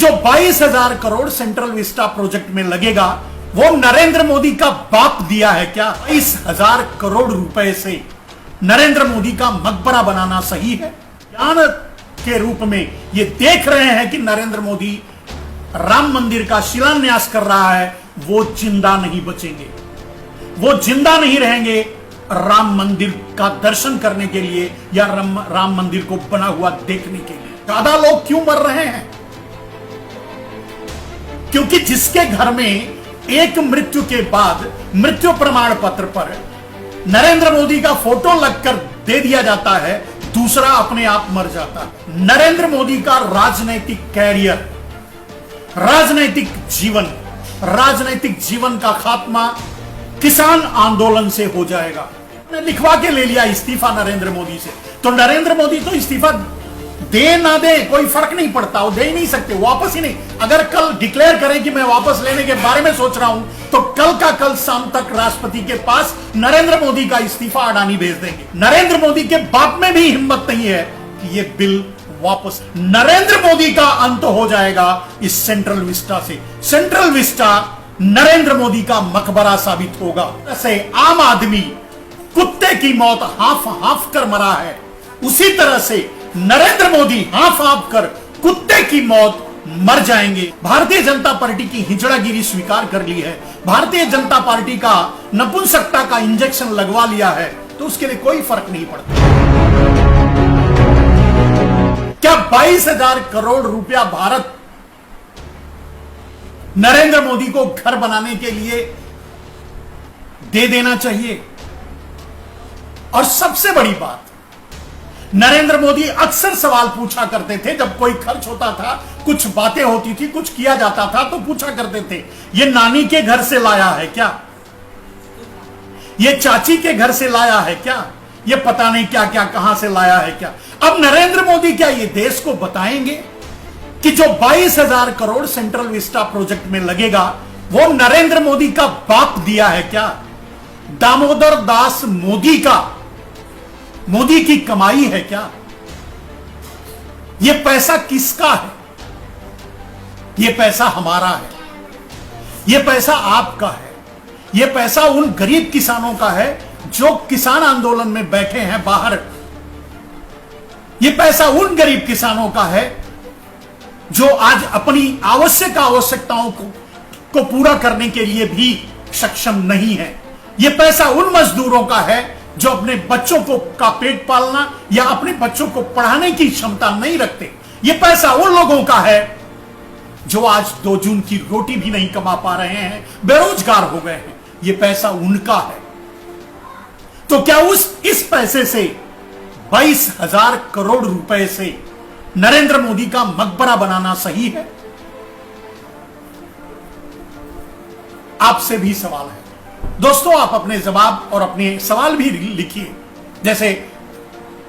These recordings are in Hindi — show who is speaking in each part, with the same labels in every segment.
Speaker 1: जो 22,000 करोड़ सेंट्रल विस्टा प्रोजेक्ट में लगेगा वो नरेंद्र मोदी का बाप दिया है क्या? 22,000 करोड़ रुपए से नरेंद्र मोदी का मकबरा बनाना सही है? ज्ञान के रूप में ये देख रहे हैं कि नरेंद्र मोदी राम मंदिर का शिलान्यास कर रहा है, वो जिंदा नहीं बचेंगे, वो जिंदा नहीं रहेंगे राम मंदिर का दर्शन करने के लिए या राम मंदिर को बना हुआ देखने के लिए। ज्यादा लोग क्यों मर रहे हैं? क्योंकि जिसके घर में एक मृत्यु के बाद मृत्यु प्रमाण पत्र पर नरेंद्र मोदी का फोटो लगकर दे दिया जाता है, दूसरा अपने आप मर जाता है। नरेंद्र मोदी का राजनैतिक कैरियर, राजनैतिक जीवन का खात्मा किसान आंदोलन से हो जाएगा। ने लिखवा के ले लिया इस्तीफा नरेंद्र मोदी से, तो नरेंद्र मोदी तो इस्तीफा दे ना दे कोई फर्क नहीं पड़ता, वो दे ही नहीं सकते, वापस ही नहीं। अगर कल डिक्लेयर करें कि मैं वापस लेने के बारे में सोच रहा हूं, तो कल का कल शाम तक राष्ट्रपति के पास नरेंद्र मोदी का इस्तीफा अडानी भेज देंगे। नरेंद्र मोदी के बाप में भी हिम्मत नहीं है कि ये बिल वापस। नरेंद्र मोदी का अंत हो जाएगा इस सेंट्रल विस्टा से। सेंट्रल विस्टा नरेंद्र मोदी का मकबरा साबित होगा। ऐसे आम आदमी कुत्ते की मौत हाफ हाफ कर मरा है, उसी तरह से नरेंद्र मोदी हाफ हाफ कर कुत्ते की मौत मर जाएंगे। भारतीय जनता पार्टी की हिजड़ागिरी स्वीकार कर ली है, भारतीय जनता पार्टी का नपुंसकता का इंजेक्शन लगवा लिया है, तो उसके लिए कोई फर्क नहीं पड़ता। क्या 22,000 करोड़ रुपया भारत नरेंद्र मोदी को घर बनाने के लिए दे देना चाहिए? और सबसे बड़ी बात, नरेंद्र मोदी अक्सर सवाल पूछा करते थे जब कोई खर्च होता था, कुछ बातें होती थी, कुछ किया जाता था, तो पूछा करते थे ये नानी के घर से लाया है क्या, ये चाची के घर से लाया है क्या, ये पता नहीं क्या क्या कहां से लाया है क्या। अब नरेंद्र मोदी क्या ये देश को बताएंगे कि जो 22,000 करोड़ सेंट्रल विस्टा प्रोजेक्ट में लगेगा वो नरेंद्र मोदी का बाप दिया है क्या? दामोदर दास मोदी की कमाई है क्या? यह पैसा किसका है? यह पैसा हमारा है, यह पैसा आपका है, यह पैसा उन गरीब किसानों का है जो किसान आंदोलन में बैठे हैं बाहर। यह पैसा उन गरीब किसानों का है जो आज अपनी आवश्यकताओं को पूरा करने के लिए भी सक्षम नहीं है। यह पैसा उन मजदूरों का है जो अपने बच्चों का पेट पालना या अपने बच्चों को पढ़ाने की क्षमता नहीं रखते। यह पैसा उन लोगों का है जो आज 2 जून की रोटी भी नहीं कमा पा रहे हैं, बेरोजगार हो गए हैं। यह पैसा उनका है। तो क्या इस पैसे से 22,000 करोड़ रुपए से नरेंद्र मोदी का मकबरा बनाना सही है? आपसे भी सवाल है दोस्तों, आप अपने जवाब और अपने सवाल भी लिखिए। जैसे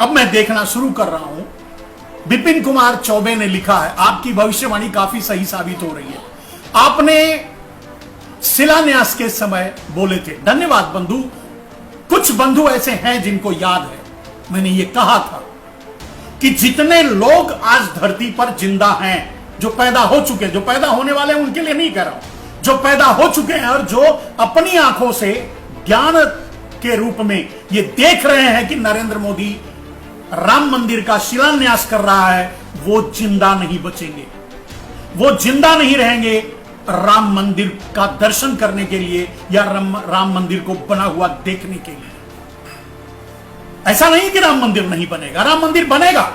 Speaker 1: अब मैं देखना शुरू कर रहा हूं, विपिन कुमार चौबे ने लिखा है, आपकी भविष्यवाणी काफी सही साबित हो रही है, आपने शिलान्यास के समय बोले थे। धन्यवाद बंधु। कुछ बंधु ऐसे हैं जिनको याद है, मैंने ये कहा था कि जितने लोग आज धरती पर जिंदा हैं, जो पैदा हो चुके, जो पैदा होने वाले हैं उनके लिए नहीं कह रहा हूं, जो पैदा हो चुके हैं और जो अपनी आंखों से ज्ञान के रूप में ये देख रहे हैं कि नरेंद्र मोदी राम मंदिर का शिलान्यास कर रहा है, वो जिंदा नहीं बचेंगे, वो जिंदा नहीं रहेंगे राम मंदिर का दर्शन करने के लिए या राम मंदिर को बना हुआ देखने के लिए। ऐसा नहीं कि राम मंदिर नहीं बनेगा, राम मंदिर बनेगा,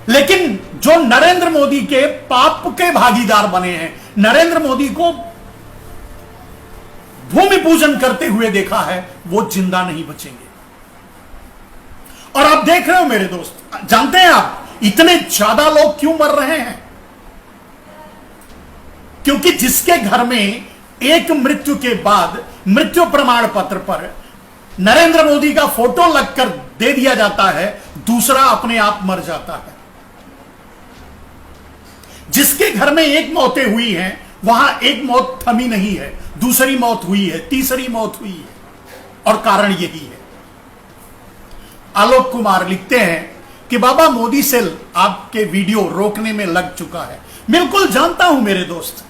Speaker 1: लेकिन जो नरेंद्र मोदी के पाप के भागीदार बने हैं, नरेंद्र मोदी को भूमि पूजन करते हुए देखा है, वो जिंदा नहीं बचेंगे। और आप देख रहे हो मेरे दोस्त, जानते हैं आप इतने ज्यादा लोग क्यों मर रहे हैं? क्योंकि जिसके घर में एक मृत्यु के बाद मृत्यु प्रमाण पत्र पर नरेंद्र मोदी का फोटो लगकर दे दिया जाता है, दूसरा अपने आप मर जाता है। जिसके घर में एक मौतें हुई हैं, वहां एक मौत थमी नहीं है, दूसरी मौत हुई है, तीसरी मौत हुई है, और कारण यही है। आलोक कुमार लिखते हैं कि बाबा मोदी सेल आपके वीडियो रोकने में लग चुका है। बिल्कुल जानता हूं मेरे दोस्त,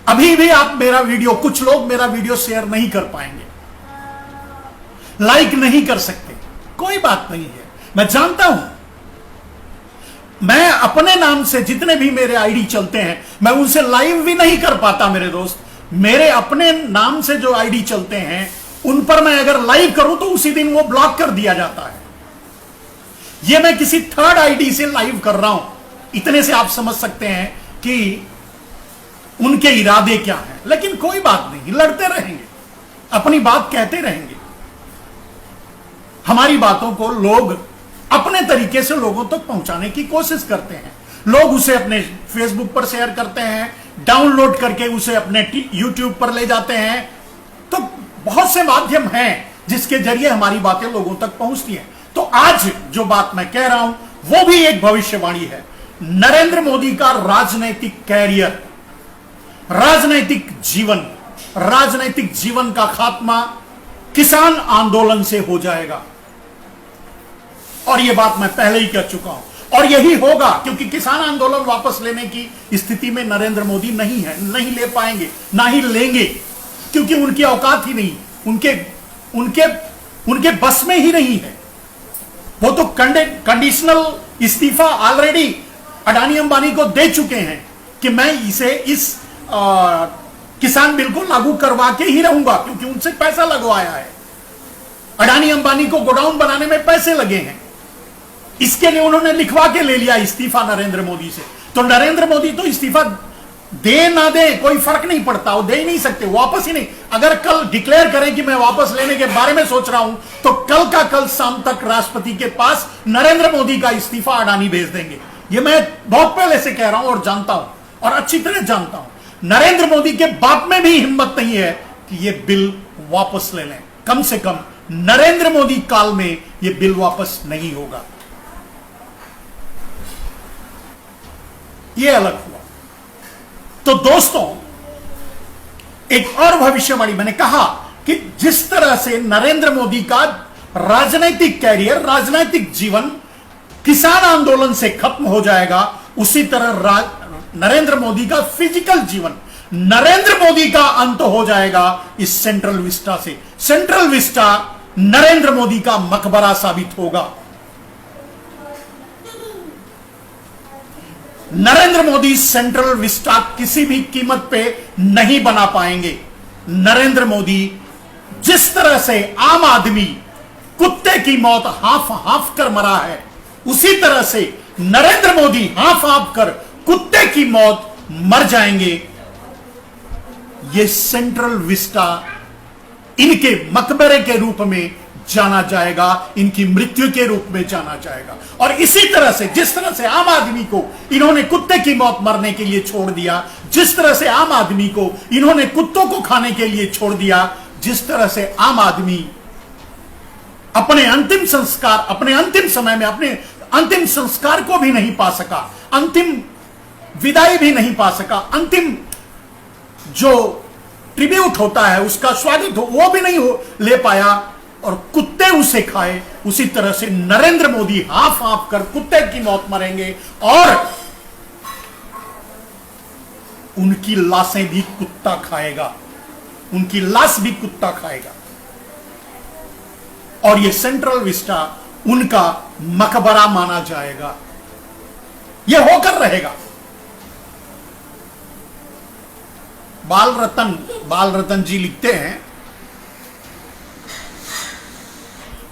Speaker 1: अभी भी आप मेरा वीडियो, कुछ लोग मेरा वीडियो शेयर नहीं कर पाएंगे, लाइक नहीं कर सकते, कोई बात नहीं है, मैं जानता हूं। मैं अपने नाम से जितने भी मेरे आईडी चलते हैं मैं उनसे लाइव भी नहीं कर पाता मेरे दोस्त। मेरे अपने नाम से जो आईडी चलते हैं उन पर मैं अगर लाइव करूं तो उसी दिन वो ब्लॉक कर दिया जाता है। ये मैं किसी थर्ड आईडी से लाइव कर रहा हूं, इतने से आप समझ सकते हैं कि उनके इरादे क्या हैं। लेकिन कोई बात नहीं, लड़ते रहेंगे, अपनी बात कहते रहेंगे। हमारी बातों को लोग अपने तरीके से लोगों तक पहुंचाने की कोशिश करते हैं। लोग उसे अपने फेसबुक पर शेयर करते हैं, डाउनलोड करके उसे अपने यूट्यूब पर ले जाते हैं। तो बहुत से माध्यम हैं जिसके जरिए हमारी बातें लोगों तक पहुंचती हैं। तो आज जो बात मैं कह रहा हूं वो भी एक भविष्यवाणी है। नरेंद्र मोदी का राजनैतिक कैरियर, राजनैतिक जीवन का खात्मा किसान आंदोलन से हो जाएगा। और यह बात मैं पहले ही कह चुका हूं और यही होगा, क्योंकि किसान आंदोलन वापस लेने की स्थिति में नरेंद्र मोदी नहीं है, नहीं ले पाएंगे, ना ही लेंगे, क्योंकि उनकी औकात ही नहीं, उनके बस में ही नहीं है। वो तो कंडीशनल इस्तीफा ऑलरेडी अडानी अंबानी को दे चुके हैं कि मैं इस किसान बिल को लागू करवा के ही रहूंगा, क्योंकि उनसे पैसा लगवाया है। अडानी अंबानी को गोडाउन बनाने में पैसे लगे हैं, इसके लिए उन्होंने लिखवा के ले लिया इस्तीफा नरेंद्र मोदी से। तो नरेंद्र मोदी तो इस्तीफा दे ना दे कोई फर्क नहीं पड़ता, वो दे ही नहीं सकते, वापस ही नहीं। अगर कल डिक्लेयर करें कि मैं वापस लेने के बारे में सोच रहा हूं तो कल का कल शाम तक राष्ट्रपति के पास नरेंद्र मोदी का इस्तीफा अडानी भेज देंगे। ये मैं बहुत पहले से कह रहा हूं और जानता हूं, और अच्छी तरह जानता हूं। नरेंद्र मोदी के बाप में भी हिम्मत नहीं है कि यह बिल वापस ले लें। कम से कम नरेंद्र मोदी काल में यह बिल वापस नहीं होगा। यह अलग हुआ। तो दोस्तों, एक और भविष्यवाणी मैंने कहा कि जिस तरह से नरेंद्र मोदी का राजनैतिक कैरियर, राजनैतिक जीवन किसान आंदोलन से खत्म हो जाएगा, उसी तरह नरेंद्र मोदी का फिजिकल जीवन, नरेंद्र मोदी का अंत हो जाएगा इस सेंट्रल विस्टा से। सेंट्रल विस्टा नरेंद्र मोदी का मकबरा साबित होगा। नरेंद्र मोदी सेंट्रल विस्टा किसी भी कीमत पे नहीं बना पाएंगे। नरेंद्र मोदी जिस तरह से आम आदमी कुत्ते की मौत हाफ हाफ कर मरा है, उसी तरह से नरेंद्र मोदी हाफ हाफ कर कुत्ते की मौत मर जाएंगे। ये सेंट्रल विस्टा इनके मकबरे के रूप में जाना जाएगा, इनकी मृत्यु के रूप में जाना जाएगा। और इसी तरह से जिस तरह से आम आदमी को इन्होंने कुत्ते की मौत मरने के लिए छोड़ दिया, जिस तरह से आम आदमी को इन्होंने कुत्तों को खाने के लिए छोड़ दिया, जिस तरह से आम आदमी अपने अंतिम संस्कार, अपने अंतिम समय में अपने अंतिम संस्कार को भी नहीं पा सका, अंतिम विदाई भी नहीं पा सका, अंतिम जो ट्रिब्यूट होता है उसका स्वागत वो भी नहीं ले पाया और कुत्ते उसे खाए, उसी तरह से नरेंद्र मोदी हाफ हाफ कर कुत्ते की मौत मरेंगे और उनकी लाशें भी कुत्ता खाएगा, उनकी लाश भी कुत्ता खाएगा। और ये सेंट्रल विस्टा उनका मकबरा माना जाएगा। यह होकर रहेगा। बाल रतन जी लिखते हैं,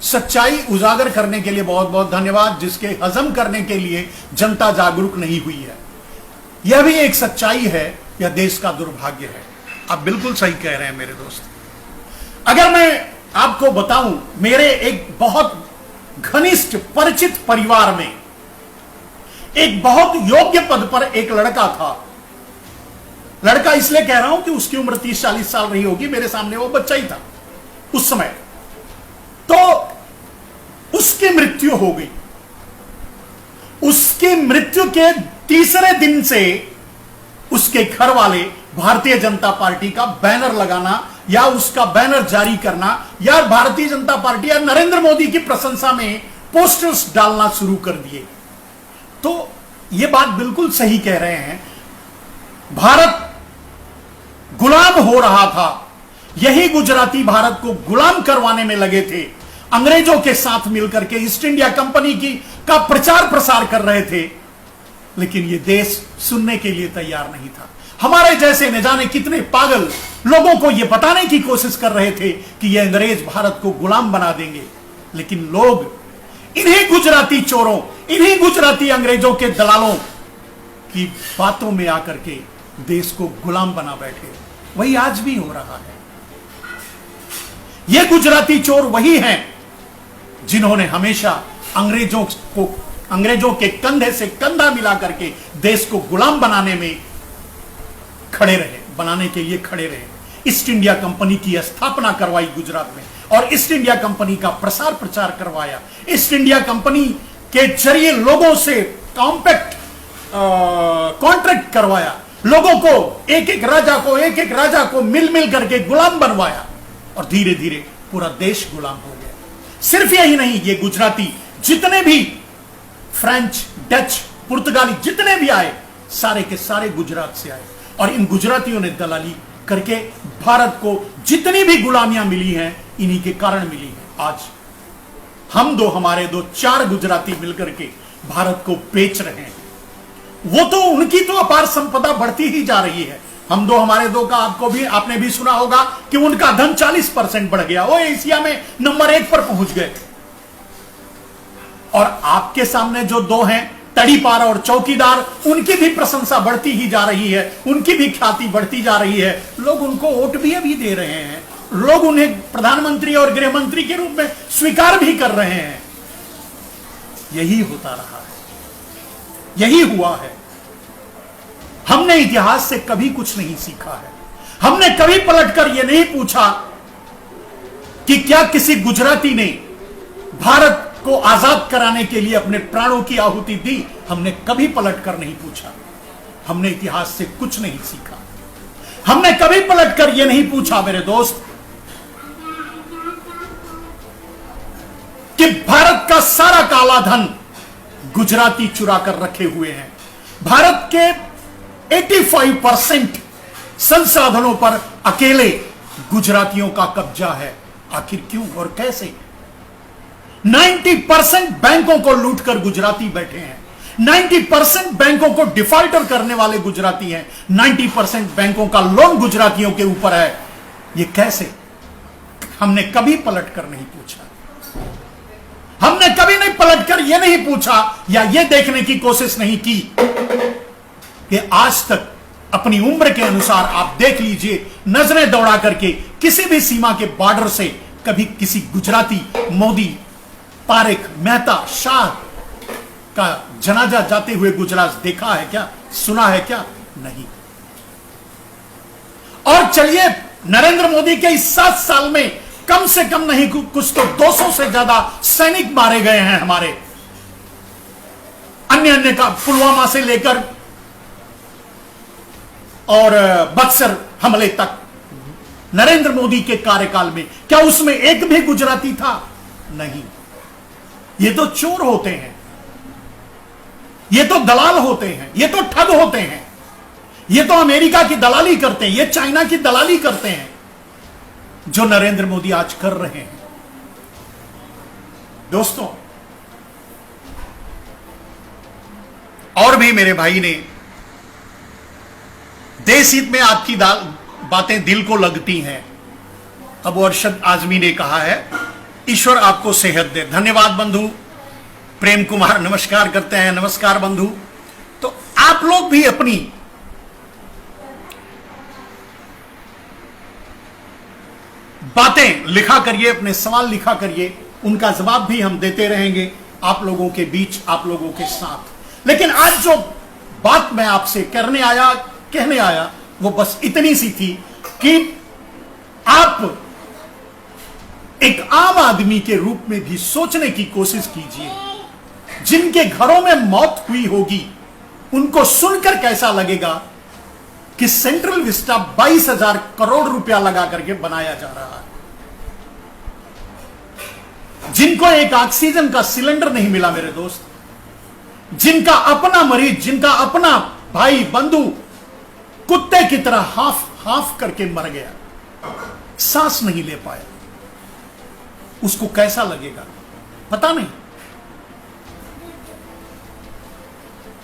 Speaker 1: सच्चाई उजागर करने के लिए बहुत बहुत धन्यवाद, जिसके हजम करने के लिए जनता जागरूक नहीं हुई है। यह भी एक सच्चाई है, यह देश का दुर्भाग्य है। आप बिल्कुल सही कह रहे हैं मेरे दोस्त। अगर मैं आपको बताऊं, मेरे एक बहुत घनिष्ठ परिचित परिवार में एक बहुत योग्य पद पर एक लड़का था। लड़का इसलिए कह रहा हूं कि उसकी उम्र 30-40 साल रही होगी, मेरे सामने वो बच्चा ही था उस समय। तो उसकी मृत्यु हो गई। उसकी मृत्यु के तीसरे दिन से उसके घर वाले भारतीय जनता पार्टी का बैनर लगाना या उसका बैनर जारी करना या भारतीय जनता पार्टी या नरेंद्र मोदी की प्रशंसा में पोस्टर्स डालना शुरू कर दिए। तो यह बात बिल्कुल सही कह रहे हैं, भारत गुलाम हो रहा था, यही गुजराती भारत को गुलाम करवाने में लगे थे, अंग्रेजों के साथ मिलकर के ईस्ट इंडिया कंपनी का प्रचार प्रसार कर रहे थे, लेकिन यह देश सुनने के लिए तैयार नहीं था। हमारे जैसे न जाने कितने पागल लोगों को यह बताने की कोशिश कर रहे थे कि यह अंग्रेज भारत को गुलाम बना देंगे, लेकिन लोग इन्हीं गुजराती चोरों, इन्हीं गुजराती अंग्रेजों के दलालों की बातों में आकर के देश को गुलाम बना बैठे। वही आज भी हो रहा है। ये गुजराती चोर वही हैं जिन्होंने हमेशा अंग्रेजों के कंधे से कंधा मिला करके देश को गुलाम बनाने के लिए खड़े रहे। ईस्ट इंडिया कंपनी की स्थापना करवाई गुजरात में और ईस्ट इंडिया कंपनी का प्रसार प्रचार करवाया। ईस्ट इंडिया कंपनी के जरिए लोगों से कॉन्ट्रैक्ट करवाया, लोगों को एक एक राजा को मिल करके गुलाम बनवाया और धीरे धीरे पूरा देश गुलाम हो गया। सिर्फ यही नहीं, ये गुजराती जितने भी फ्रेंच, डच, पुर्तगाली जितने भी आए, सारे के सारे गुजरात से आए और इन गुजरातियों ने दलाली करके भारत को जितनी भी गुलामियां मिली हैं, इन्हीं के कारण मिली है। आज हम दो, हमारे दो चार गुजराती मिलकर के भारत को बेच रहे हैं। वो तो उनकी तो अपार संपदा बढ़ती ही जा रही है। हम दो हमारे दो का आपने भी सुना होगा कि उनका धन 40% बढ़ गया, वो एशिया में नंबर 1 पर पहुंच गए। और आपके सामने जो दो हैं, तड़ीपार और चौकीदार, उनकी भी प्रशंसा बढ़ती ही जा रही है, उनकी भी ख्याति बढ़ती जा रही है। लोग उनको वोट भी अभी दे रहे हैं, लोग उन्हें प्रधानमंत्री और गृह मंत्री के रूप में स्वीकार भी कर रहे हैं। यही होता रहा है, यही हुआ है। हमने इतिहास से कभी कुछ नहीं सीखा है। हमने कभी पलटकर यह नहीं पूछा कि क्या किसी गुजराती ने भारत को आजाद कराने के लिए अपने प्राणों की आहुति दी। हमने कभी पलटकर नहीं पूछा। हमने इतिहास से कुछ नहीं सीखा। हमने कभी पलटकर यह नहीं पूछा मेरे दोस्त कि भारत का सारा काला धन गुजराती चुरा कर रखे हुए हैं। भारत के 85% संसाधनों पर अकेले गुजरातियों का कब्जा है। आखिर क्यों और कैसे? 90% बैंकों को लूटकर गुजराती बैठे हैं। 90% बैंकों को डिफॉल्टर करने वाले गुजराती हैं। 90% बैंकों का लोन गुजरातियों के ऊपर है। ये कैसे? हमने कभी पलटकर नहीं पूछा। हमने कभी नहीं पलटकर यह नहीं पूछा या यह देखने की कोशिश नहीं की कि आज तक अपनी उम्र के अनुसार आप देख लीजिए, नजरें दौड़ा करके किसी भी सीमा के बॉर्डर से कभी किसी गुजराती, मोदी, पारेख, मेहता, शाह का जनाजा जाते हुए गुजरात देखा है क्या? सुना है क्या? नहीं। और चलिए, नरेंद्र मोदी के इस 7 साल में कम से कम नहीं कुछ तो 200 से ज्यादा सैनिक मारे गए हैं हमारे। अन्य का पुलवामा से लेकर और बक्सर हमले तक नरेंद्र मोदी के कार्यकाल में क्या उसमें एक भी गुजराती था? नहीं। ये तो चोर होते हैं, ये तो दलाल होते हैं, ये तो ठग होते हैं, ये तो अमेरिका की दलाली करते हैं, ये चाइना की दलाली करते हैं जो नरेंद्र मोदी आज कर रहे हैं। दोस्तों, और भी मेरे भाई ने देश हित में आपकी बातें दिल को लगती हैं। अबू अरशद आजमी ने कहा है, ईश्वर आपको सेहत दे। धन्यवाद बंधु। प्रेम कुमार नमस्कार करते हैं। नमस्कार बंधु। तो आप लोग भी अपनी बातें लिखा करिए, अपने सवाल लिखा करिए, उनका जवाब भी हम देते रहेंगे आप लोगों के बीच, आप लोगों के साथ। लेकिन आज जो बात मैं आपसे कहने आया वो बस इतनी सी थी कि आप एक आम आदमी के रूप में भी सोचने की कोशिश कीजिए। जिनके घरों में मौत हुई होगी उनको सुनकर कैसा लगेगा कि सेंट्रल विस्टा 22,000 करोड़ रुपया लगा करके बनाया जा रहा है। जिनको एक ऑक्सीजन का सिलेंडर नहीं मिला मेरे दोस्त, जिनका अपना मरीज, जिनका अपना भाई बंधु कुत्ते की तरह हाफ हाफ करके मर गया, सांस नहीं ले पाया, उसको कैसा लगेगा पता नहीं।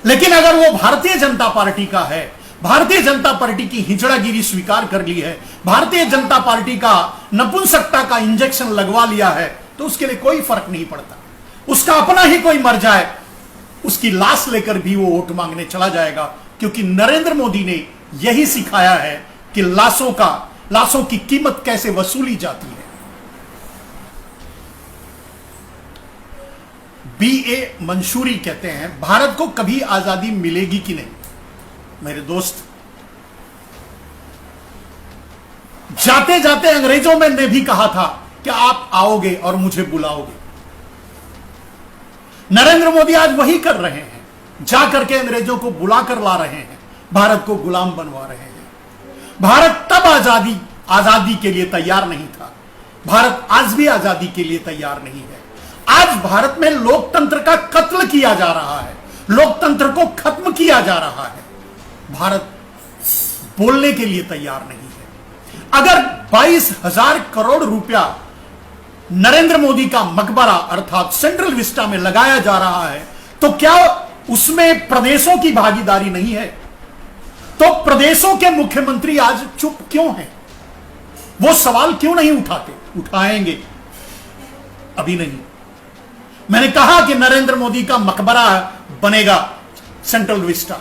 Speaker 1: लेकिन अगर वो भारतीय जनता पार्टी का है, भारतीय जनता पार्टी की हिजड़ागिरी स्वीकार कर ली है, भारतीय जनता पार्टी का नपुंसकता का इंजेक्शन लगवा लिया है, तो उसके लिए कोई फर्क नहीं पड़ता। उसका अपना ही कोई मर जाए, उसकी लाश लेकर भी वो वोट मांगने चला जाएगा, क्योंकि नरेंद्र मोदी ने यही सिखाया है कि लाशों की कीमत कैसे वसूली जाती है। B.A. मंशूरी कहते हैं, भारत को कभी आजादी मिलेगी कि नहीं। मेरे दोस्त, जाते जाते अंग्रेजों में ने भी कहा था कि आप आओगे और मुझे बुलाओगे। नरेंद्र मोदी आज वही कर रहे हैं, जाकर के अंग्रेजों को बुलाकर ला रहे हैं, भारत को गुलाम बनवा रहे हैं। भारत तब आजादी के लिए तैयार नहीं था, भारत आज भी आजादी के लिए तैयार नहीं है। आज भारत में लोकतंत्र का कत्ल किया जा रहा है, लोकतंत्र को खत्म किया जा रहा है। भारत बोलने के लिए तैयार नहीं है। अगर 22,000 करोड़ रुपया नरेंद्र मोदी का मकबरा अर्थात सेंट्रल विस्टा में लगाया जा रहा है, तो क्या उसमें प्रदेशों की भागीदारी नहीं है? तो प्रदेशों के मुख्यमंत्री आज चुप क्यों हैं? वो सवाल क्यों नहीं उठाते? उठाएंगे, अभी नहीं। मैंने कहा कि नरेंद्र मोदी का मकबरा बनेगा सेंट्रल विस्टा।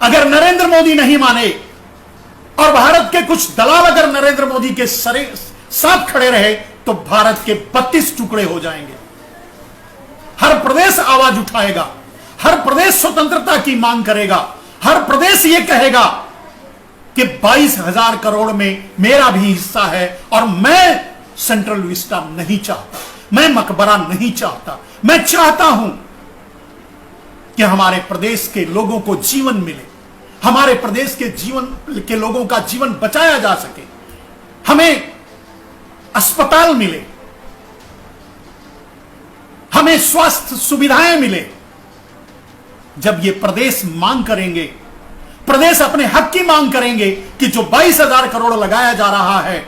Speaker 1: अगर नरेंद्र मोदी नहीं माने और भारत के कुछ दलाल अगर नरेंद्र मोदी के साथ खड़े रहे, तो भारत के 32 टुकड़े हो जाएंगे। हर प्रदेश आवाज उठाएगा, हर प्रदेश स्वतंत्रता की मांग करेगा, हर प्रदेश यह कहेगा कि 22,000 करोड़ में मेरा भी हिस्सा है और मैं सेंट्रल विस्टा नहीं चाहता, मैं मकबरा नहीं चाहता। मैं चाहता हूं कि हमारे प्रदेश के लोगों को जीवन मिले, हमारे प्रदेश के लोगों का जीवन बचाया जा सके, हमें अस्पताल मिले, हमें स्वास्थ्य सुविधाएं मिले। जब ये प्रदेश मांग करेंगे, प्रदेश अपने हक की मांग करेंगे कि जो 22,000 करोड़ लगाया जा रहा है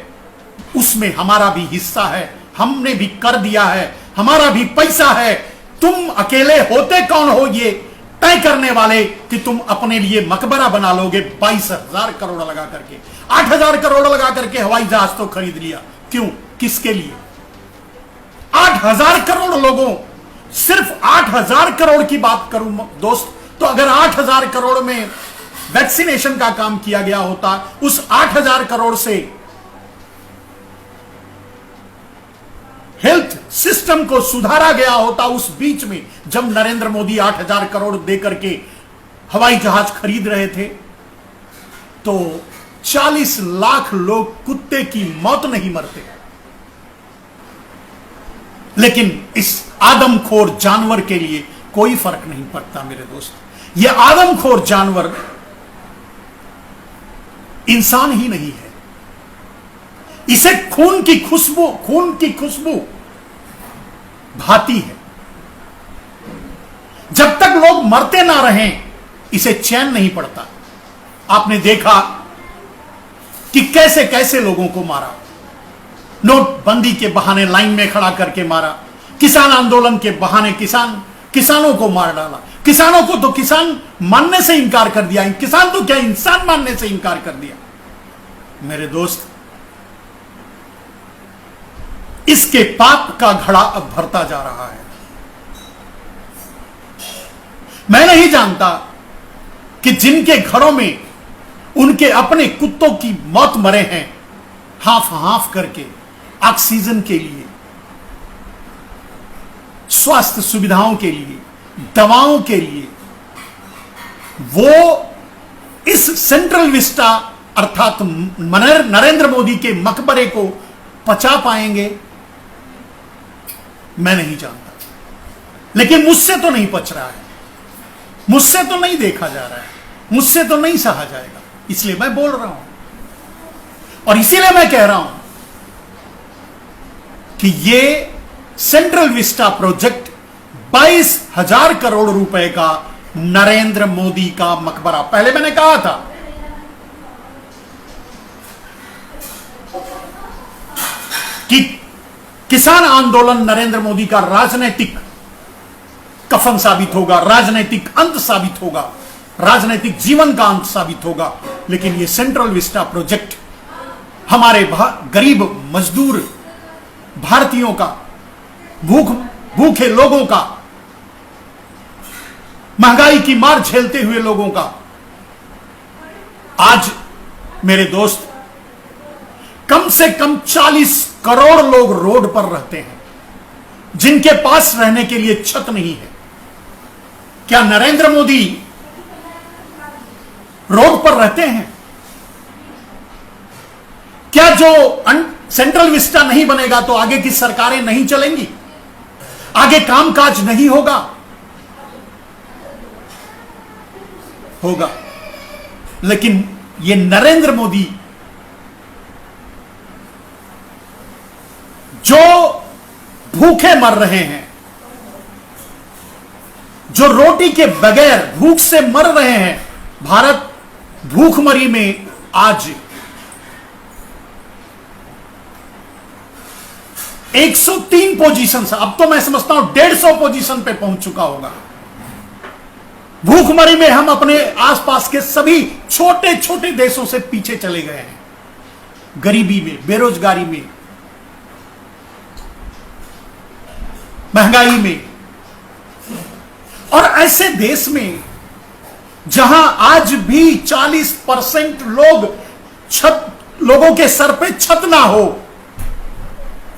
Speaker 1: उसमें हमारा भी हिस्सा है, हमने भी कर दिया है, हमारा भी पैसा है, तुम अकेले होते कौन हो ये तय करने वाले कि तुम अपने लिए मकबरा बना लोगे 22,000 करोड़ लगा करके। 8,000 करोड़ लगा करके हवाई जहाज तो खरीद लिया, क्यों, किसके लिए? 8,000 करोड़ लोगों, सिर्फ 8,000 करोड़ की बात करूं दोस्त, तो अगर 8,000 करोड़ में वैक्सीनेशन का काम किया गया होता, उस 8,000 करोड़ से हेल्थ सिस्टम को सुधारा गया होता, उस बीच में जब नरेंद्र मोदी 8,000 करोड़ देकर के हवाई जहाज खरीद रहे थे, तो 40 लाख लोग कुत्ते की मौत नहीं मरते। लेकिन इस आदमखोर जानवर के लिए कोई फर्क नहीं पड़ता मेरे दोस्त। यह आदमखोर जानवर इंसान ही नहीं है, इसे खून की खुशबू भाती है। जब तक लोग मरते ना रहें, इसे चैन नहीं पड़ता। आपने देखा कि कैसे कैसे लोगों को मारा, नोटबंदी के बहाने लाइन में खड़ा करके मारा, किसान आंदोलन के बहाने किसानों को मार डाला। किसानों को तो किसान मानने से इनकार कर दिया, किसान तो क्या इंसान मानने से इनकार कर दिया। मेरे दोस्त, इसके पाप का घड़ा अब भरता जा रहा है। मैं नहीं जानता कि जिनके घरों में उनके अपने कुत्तों की मौत मरे हैं हाफ हाफ करके, ऑक्सीजन के लिए, स्वास्थ्य सुविधाओं के लिए, दवाओं के लिए, वो इस सेंट्रल विस्टा अर्थात नरेंद्र मोदी के मकबरे को पचा पाएंगे, मैं नहीं जानता। लेकिन मुझसे तो नहीं पच रहा है, मुझसे तो नहीं देखा जा रहा है, मुझसे तो नहीं सहा जाएगा, इसलिए मैं बोल रहा हूं। और इसीलिए मैं कह रहा हूं कि ये सेंट्रल विस्टा प्रोजेक्ट 22,000 करोड़ रुपए का नरेंद्र मोदी का मकबरा। पहले मैंने कहा था कि किसान आंदोलन नरेंद्र मोदी का राजनीतिक कफन साबित होगा, राजनीतिक अंत साबित होगा, राजनीतिक जीवन का अंत साबित होगा। लेकिन ये सेंट्रल विस्टा प्रोजेक्ट हमारे गरीब मजदूर भारतीयों का, भूखे लोगों का, महंगाई की मार झेलते हुए लोगों का, आज मेरे दोस्त कम से कम 40 करोड़ लोग रोड पर रहते हैं, जिनके पास रहने के लिए छत नहीं है। क्या नरेंद्र मोदी रोड पर रहते हैं? क्या जो सेंट्रल विस्टा नहीं बनेगा तो आगे की सरकारें नहीं चलेंगी, आगे कामकाज नहीं होगा? होगा। लेकिन ये नरेंद्र मोदी जो भूखे मर रहे हैं, जो रोटी के बगैर भूख से मर रहे हैं, भारत भूखमरी में आज 103 पोजीशन से, अब तो मैं समझता हूं 150 पोजीशन पे पहुंच चुका होगा। भूखमरी में हम अपने आसपास के सभी छोटे छोटे देशों से पीछे चले गए हैं, गरीबी में, बेरोजगारी में, महंगाई में। और ऐसे देश में जहां आज भी 40% लोगों के सर पे छत ना हो,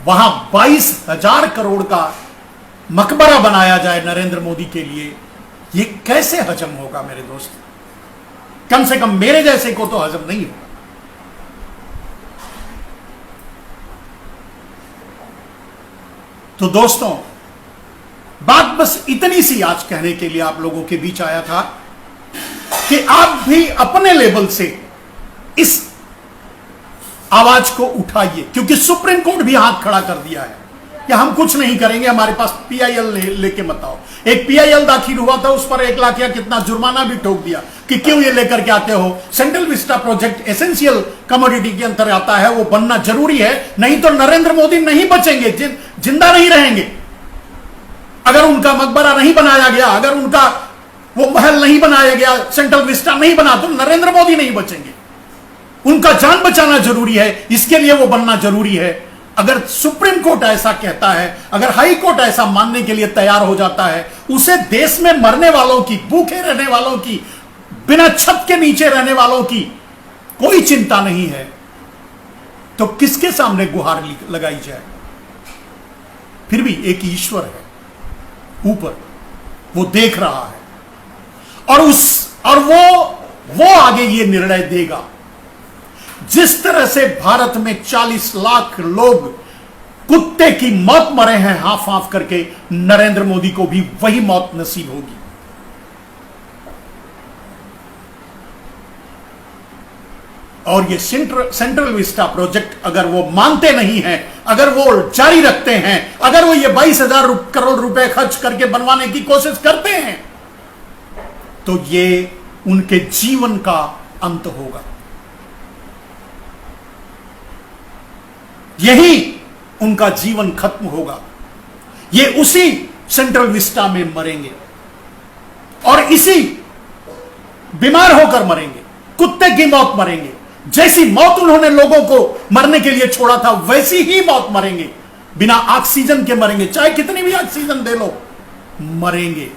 Speaker 1: वहां 22,000 करोड़ का मकबरा बनाया जाए नरेंद्र मोदी के लिए, ये कैसे हजम होगा मेरे दोस्त? कम से कम मेरे जैसे को तो हजम नहीं होगा। तो दोस्तों, बात बस इतनी सी आज कहने के लिए आप लोगों के बीच आया था कि आप भी अपने लेवल से इस आवाज को उठाइए, क्योंकि सुप्रीम कोर्ट भी हाथ खड़ा कर दिया है कि हम कुछ नहीं करेंगे, हमारे पास पीआईएल लेके मत आओ। एक पीआईएल दाखिल हुआ था, उस पर 1 लाख या कितना जुर्माना भी ठोक दिया कि क्यों ये लेकर के आते हो। Central Vista project essential commodity के अंतर आता है, वो बनना जरूरी है, नहीं तो नरेंद्र मोदी नहीं बचेंगे, जिंदा नहीं रहेंगे। अगर उनका मकबरा नहीं बनाया गया, अगर उनका वो महल नहीं बनाया गया, सेंट्रल विस्टा नहीं बना, तो नरेंद्र मोदी नहीं बचेंगे। उनका जान बचाना जरूरी है, इसके लिए वो बनना जरूरी है। अगर सुप्रीम कोर्ट ऐसा कहता है, अगर हाई कोर्ट ऐसा मानने के लिए तैयार हो जाता है, उसे देश में मरने वालों की, भूखे रहने वालों की, बिना छत के नीचे रहने वालों की कोई चिंता नहीं है, तो किसके सामने गुहार लगाई जाए? फिर भी एक ईश्वर है ऊपर, वो देख रहा है, और वो आगे ये निर्णय देगा। जिस तरह से भारत में 40 लाख लोग कुत्ते की मौत मरे हैं हाफ हाफ करके, नरेंद्र मोदी को भी वही मौत नसीब होगी। और ये सेंट्रल विस्टा प्रोजेक्ट अगर वो मानते नहीं हैं, अगर वो जारी रखते हैं, अगर वो ये 22,000 करोड़ रुपए खर्च करके बनवाने की कोशिश करते हैं, तो ये उनके जीवन का अंत होगा। यही उनका जीवन खत्म होगा। ये उसी सेंट्रल विस्टा में मरेंगे और इसी बीमार होकर मरेंगे, कुत्ते की मौत मरेंगे। जैसी मौत उन्होंने लोगों को मरने के लिए छोड़ा था, वैसी ही मौत मरेंगे। बिना ऑक्सीजन के मरेंगे, चाहे कितनी भी ऑक्सीजन दे लो, मरेंगे।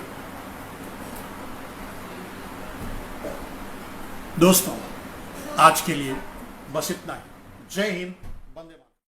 Speaker 1: दोस्तों, आज के लिए बस इतना ही। जय हिंद।